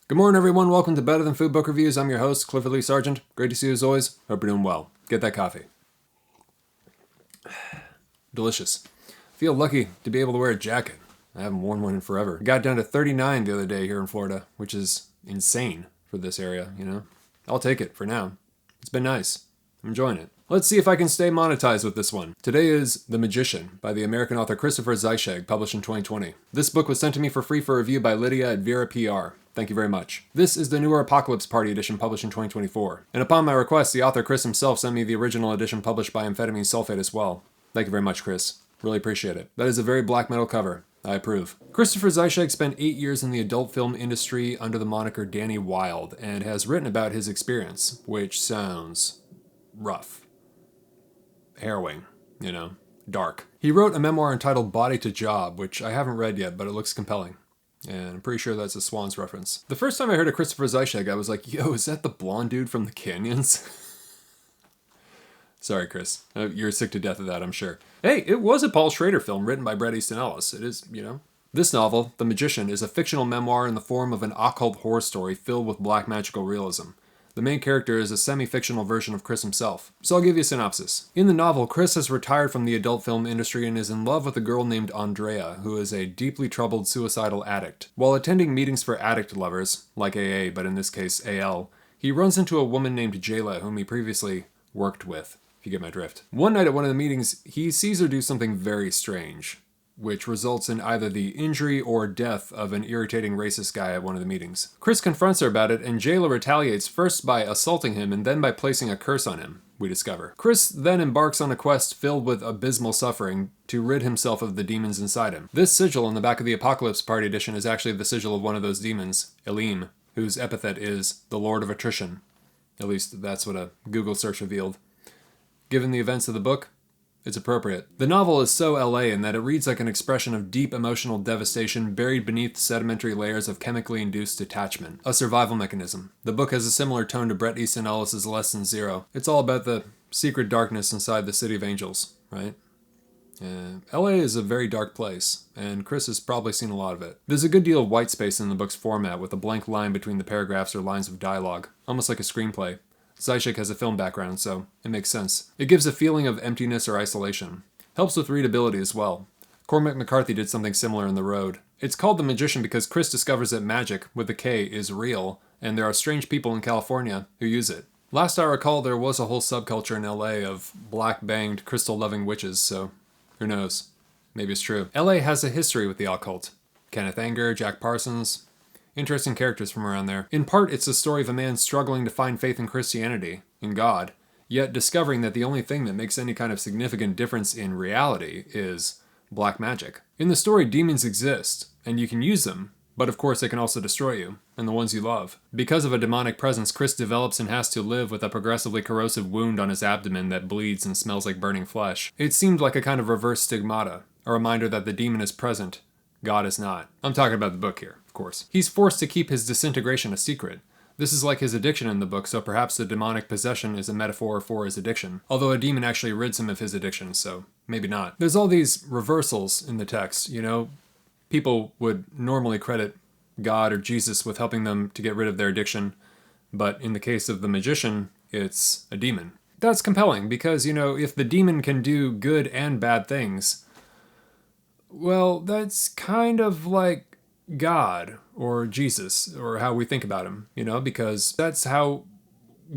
Good morning, everyone. Welcome to Better Than Food Book Reviews. I'm your host, Clifford Lee Sargent. Great to see you as always. Hope you're doing well. Get that coffee. Delicious. Feel lucky to be able to wear a jacket. I haven't worn one in forever. It got down to 39 the other day here in Florida, which is insane for this area, you know? I'll take it for now. It's been nice. I'm enjoying it. Let's see if I can stay monetized with this one. Today is The Magician by the American author Christopher Zeischegg, published in 2020. This book was sent to me for free for review by Lydia at Vera PR. Thank you very much. This is the newer Apocalypse Party edition published in 2024. And upon my request, the author Chris himself sent me the original edition published by Amphetamine Sulfate as well. Thank you very much, Chris. Really appreciate it. That is a very black metal cover. I approve. Christopher Zeischegg spent 8 years in the adult film industry under the moniker Danny Wilde and has written about his experience, which sounds rough. Harrowing, you know, dark. He wrote a memoir entitled Body to Job, which I haven't read yet, but it looks compelling. And I'm pretty sure that's a Swans reference. The first time I heard of Christopher Zeischegg, I was like, yo, is that the blonde dude from the Canyons? Sorry, Chris. You're sick to death of that, I'm sure. Hey, it was a Paul Schrader film written by Bret Easton Ellis. It is, you know. This novel, The Magician, is a fictional memoir in the form of an occult horror story filled with black magical realism. The main character is a semi-fictional version of Chris himself. So I'll give you a synopsis. In the novel, Chris has retired from the adult film industry and is in love with a girl named Andrea, who is a deeply troubled suicidal addict. While attending meetings for addict lovers, like AA, but in this case AL, he runs into a woman named Jayla, whom he previously worked with, if you get my drift. One night at one of the meetings, he sees her do something very strange, which results in either the injury or death of an irritating racist guy at one of the meetings. Chris confronts her about it, and Jayla retaliates first by assaulting him and then by placing a curse on him, we discover. Chris then embarks on a quest filled with abysmal suffering to rid himself of the demons inside him. This sigil on the back of the Apocalypse Party edition is actually the sigil of one of those demons, Elim, whose epithet is the Lord of Attrition. At least that's what a Google search revealed. Given the events of the book, it's appropriate. The novel is so LA in that it reads like an expression of deep emotional devastation buried beneath sedimentary layers of chemically induced detachment, a survival mechanism. The book has a similar tone to Bret Easton Ellis' Less Than Zero. It's all about the secret darkness inside the City of Angels, right? LA is a very dark place, and Chris has probably seen a lot of it. There's a good deal of white space in the book's format, with a blank line between the paragraphs or lines of dialogue, almost like a screenplay. Zeischegg has a film background, so it makes sense. It gives a feeling of emptiness or isolation. Helps with readability as well. Cormac McCarthy did something similar in The Road. It's called The Magician because Chris discovers that magic, with a K, is real, and there are strange people in California who use it. Last I recall, there was a whole subculture in LA of black-banged, crystal-loving witches, so who knows? Maybe it's true. LA has a history with the occult. Kenneth Anger, Jack Parsons. Interesting characters from around there. In part, it's the story of a man struggling to find faith in Christianity, in God, yet discovering that the only thing that makes any kind of significant difference in reality is black magic. In the story, demons exist, and you can use them, but of course they can also destroy you, and the ones you love. Because of a demonic presence, Chris develops and has to live with a progressively corrosive wound on his abdomen that bleeds and smells like burning flesh. It seemed like a kind of reverse stigmata, a reminder that the demon is present, God is not. I'm talking about the book here, of course. He's forced to keep his disintegration a secret. This is like his addiction in the book, so perhaps the demonic possession is a metaphor for his addiction. Although a demon actually rids him of his addiction, so maybe not. There's all these reversals in the text, you know? People would normally credit God or Jesus with helping them to get rid of their addiction, but in the case of the magician, it's a demon. That's compelling, because, you know, if the demon can do good and bad things, well, that's kind of like God or Jesus or how we think about him, you know, because that's how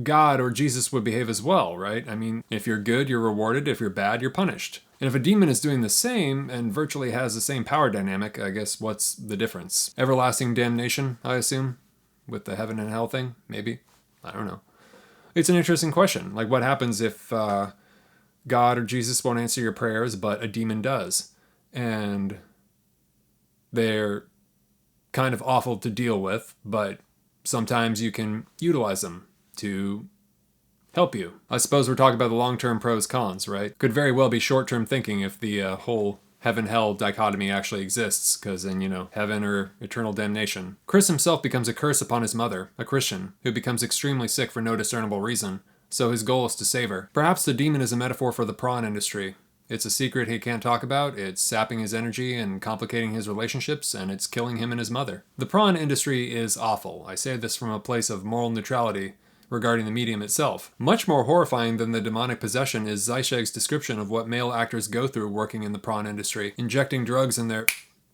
God or Jesus would behave as well, right? I mean, if you're good, you're rewarded. If you're bad, you're punished. And if a demon is doing the same and virtually has the same power dynamic, I guess what's the difference? Everlasting damnation, I assume, with the heaven and hell thing, maybe? I don't know. It's an interesting question. Like, what happens if God or Jesus won't answer your prayers, but a demon does? And they're kind of awful to deal with, but sometimes you can utilize them to help you. I suppose we're talking about the long-term pros cons, right? Could very well be short-term thinking if the whole heaven-hell dichotomy actually exists, because then, you know, heaven or eternal damnation. Chris himself becomes a curse upon his mother, a Christian, who becomes extremely sick for no discernible reason, so his goal is to save her. Perhaps the demon is a metaphor for the prawn industry. It's a secret he can't talk about, it's sapping his energy and complicating his relationships, and it's killing him and his mother. The prawn industry is awful. I say this from a place of moral neutrality regarding the medium itself. Much more horrifying than the demonic possession is Zeischegg's description of what male actors go through working in the prawn industry, injecting drugs in their...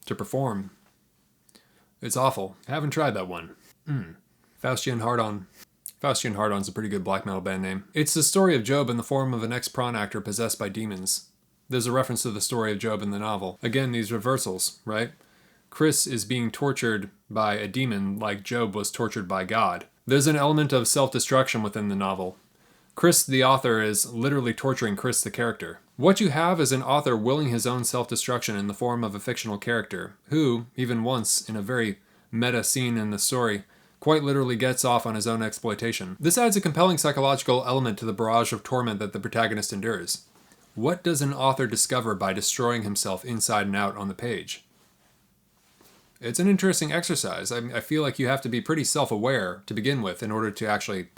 to perform. It's awful. I haven't tried that one. Faustian Hardon. Faustian Hardon's a pretty good black metal band name. It's the story of Job in the form of an ex-prawn actor possessed by demons. There's a reference to the story of Job in the novel. Again, these reversals, right? Chris is being tortured by a demon like Job was tortured by God. There's an element of self-destruction within the novel. Chris, the author, is literally torturing Chris, the character. What you have is an author willing his own self-destruction in the form of a fictional character, who, even once, in a very meta scene in the story, quite literally gets off on his own exploitation. This adds a compelling psychological element to the barrage of torment that the protagonist endures. What does an author discover by destroying himself inside and out on the page? It's an interesting exercise. I feel like you have to be pretty self-aware to begin with in order to actually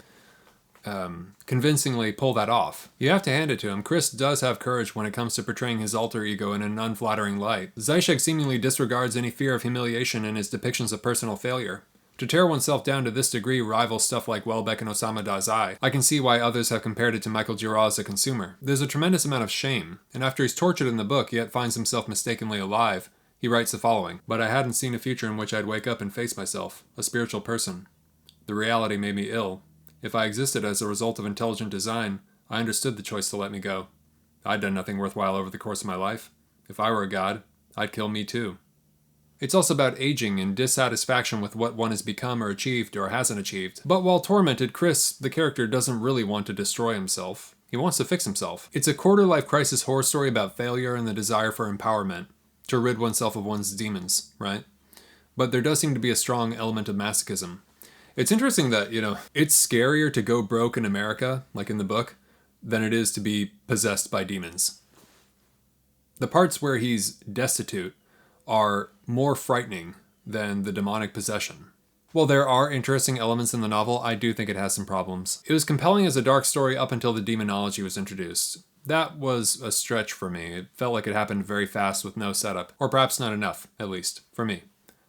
convincingly pull that off. You have to hand it to him. Chris does have courage when it comes to portraying his alter ego in an unflattering light. Zeischegg seemingly disregards any fear of humiliation in his depictions of personal failure. To tear oneself down to this degree rivals stuff like Welbeck and Osamu Dazai. I can see why others have compared it to Michael Giraud's A Consumer. There's a tremendous amount of shame, and after he's tortured in the book yet finds himself mistakenly alive, he writes the following: "But I hadn't seen a future in which I'd wake up and face myself, a spiritual person. The reality made me ill. If I existed as a result of intelligent design, I understood the choice to let me go. I'd done nothing worthwhile over the course of my life. If I were a god, I'd kill me too." It's also about aging and dissatisfaction with what one has become or achieved or hasn't achieved. But while tormented, Chris, the character, doesn't really want to destroy himself. He wants to fix himself. It's a quarter-life crisis horror story about failure and the desire for empowerment, to rid oneself of one's demons, right? But there does seem to be a strong element of masochism. It's interesting that, it's scarier to go broke in America, like in the book, than it is to be possessed by demons. The parts where he's destitute are more frightening than the demonic possession. While there are interesting elements in the novel, I do think it has some problems. It was compelling as a dark story up until the demonology was introduced. That was a stretch for me. It felt like it happened very fast with no setup. Or perhaps not enough, at least, for me.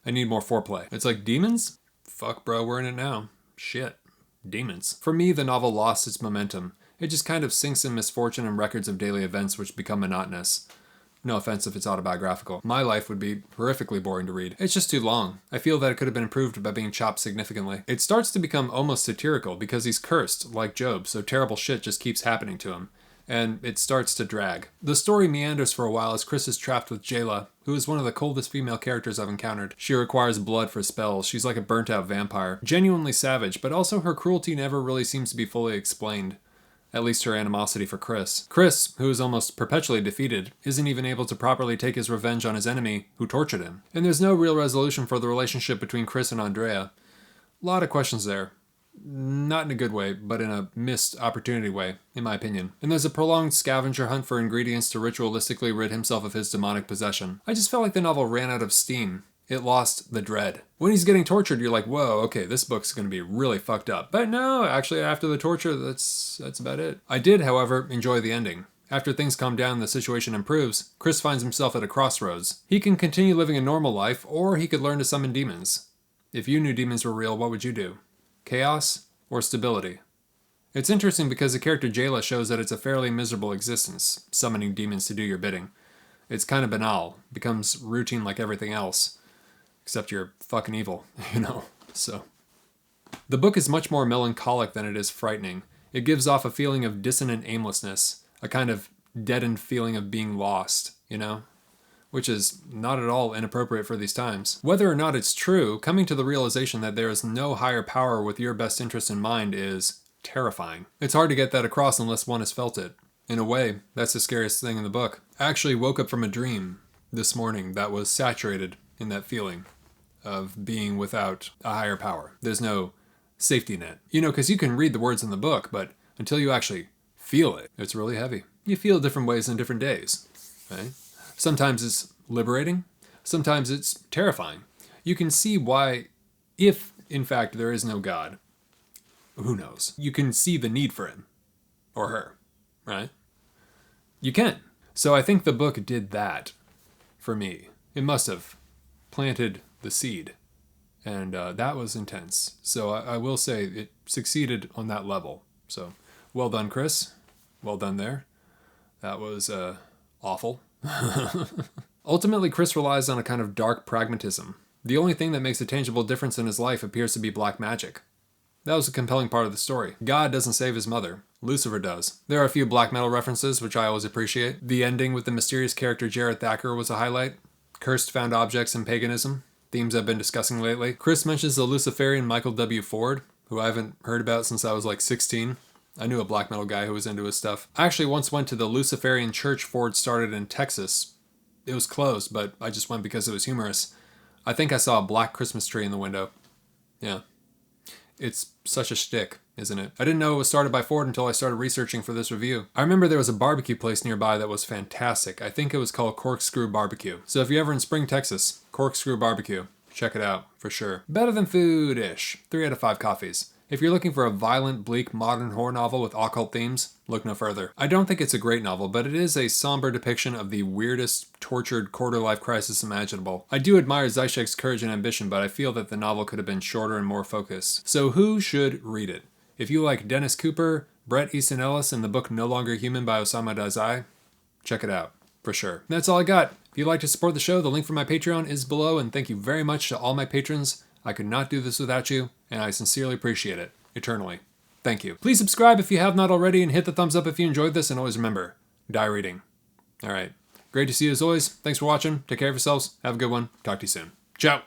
I need more foreplay. It's like, demons? Fuck bro, we're in it now. Shit. Demons. For me, the novel lost its momentum. It just kind of sinks in misfortune and records of daily events which become monotonous. No offense if it's autobiographical. My life would be horrifically boring to read. It's just too long. I feel that it could have been improved by being chopped significantly. It starts to become almost satirical because he's cursed, like Job, so terrible shit just keeps happening to him. And it starts to drag. The story meanders for a while as Chris is trapped with Jayla, who is one of the coldest female characters I've encountered. She requires blood for spells. She's like a burnt-out vampire. Genuinely savage, but also her cruelty never really seems to be fully explained. At least her animosity for Chris. Chris, who is almost perpetually defeated, isn't even able to properly take his revenge on his enemy, who tortured him. And there's no real resolution for the relationship between Chris and Andrea. A lot of questions there. Not in a good way, but in a missed opportunity way, in my opinion. And there's a prolonged scavenger hunt for ingredients to ritualistically rid himself of his demonic possession. I just felt like the novel ran out of steam. It lost the dread. When he's getting tortured, you're like, whoa, okay, this book's going to be really fucked up. But no, actually, after the torture, that's about it. I did, however, enjoy the ending. After things calm down and the situation improves, Chris finds himself at a crossroads. He can continue living a normal life, or he could learn to summon demons. If you knew demons were real, what would you do? Chaos or stability? It's interesting because the character Jayla shows that it's a fairly miserable existence, summoning demons to do your bidding. It's kind of banal, becomes routine like everything else. Except you're fucking evil, so. The book is much more melancholic than it is frightening. It gives off a feeling of dissonant aimlessness, a kind of deadened feeling of being lost, Which is not at all inappropriate for these times. Whether or not it's true, coming to the realization that there is no higher power with your best interest in mind is terrifying. It's hard to get that across unless one has felt it. In a way, that's the scariest thing in the book. I actually woke up from a dream this morning that was saturated in that feeling of being without a higher power. There's no safety net. Because you can read the words in the book, but until you actually feel it, it's really heavy. You feel different ways on different days, right? Sometimes it's liberating. Sometimes it's terrifying. You can see why, if in fact there is no God, who knows? You can see the need for him or her, right? You can. So I think the book did that for me. It must have planted the seed. And that was intense. So I will say it succeeded on that level. So well done, Chris. Well done there. That was awful. Ultimately, Chris relies on a kind of dark pragmatism. The only thing that makes a tangible difference in his life appears to be black magic. That was a compelling part of the story. God doesn't save his mother. Lucifer does. There are a few black metal references, which I always appreciate. The ending with the mysterious character Jared Thacker was a highlight. Cursed found objects and paganism, themes I've been discussing lately. Chris mentions the Luciferian Michael W. Ford, who I haven't heard about since I was like 16. I knew a black metal guy who was into his stuff. I actually once went to the Luciferian church Ford started in Texas. It was closed, but I just went because it was humorous. I think I saw a black Christmas tree in the window. Yeah. It's such a shtick, isn't it? I didn't know it was started by Ford until I started researching for this review. I remember there was a barbecue place nearby that was fantastic. I think it was called Corkscrew Barbecue. So if you're ever in Spring, Texas, Corkscrew Barbecue, check it out, for sure. Better than food-ish. 3 out of 5 coffees. If you're looking for a violent, bleak, modern horror novel with occult themes, look no further. I don't think it's a great novel, but it is a somber depiction of the weirdest, tortured quarter-life crisis imaginable. I do admire Zeischegg's courage and ambition, but I feel that the novel could have been shorter and more focused. So who should read it? If you like Dennis Cooper, Bret Easton Ellis, and the book No Longer Human by Osamu Dazai, check it out, for sure. That's all I got. If you'd like to support the show, the link for my Patreon is below, and thank you very much to all my patrons. I could not do this without you, and I sincerely appreciate it, eternally. Thank you. Please subscribe if you have not already, and hit the thumbs up if you enjoyed this, and always remember, die reading. All right. Great to see you as always. Thanks for watching. Take care of yourselves. Have a good one. Talk to you soon. Ciao.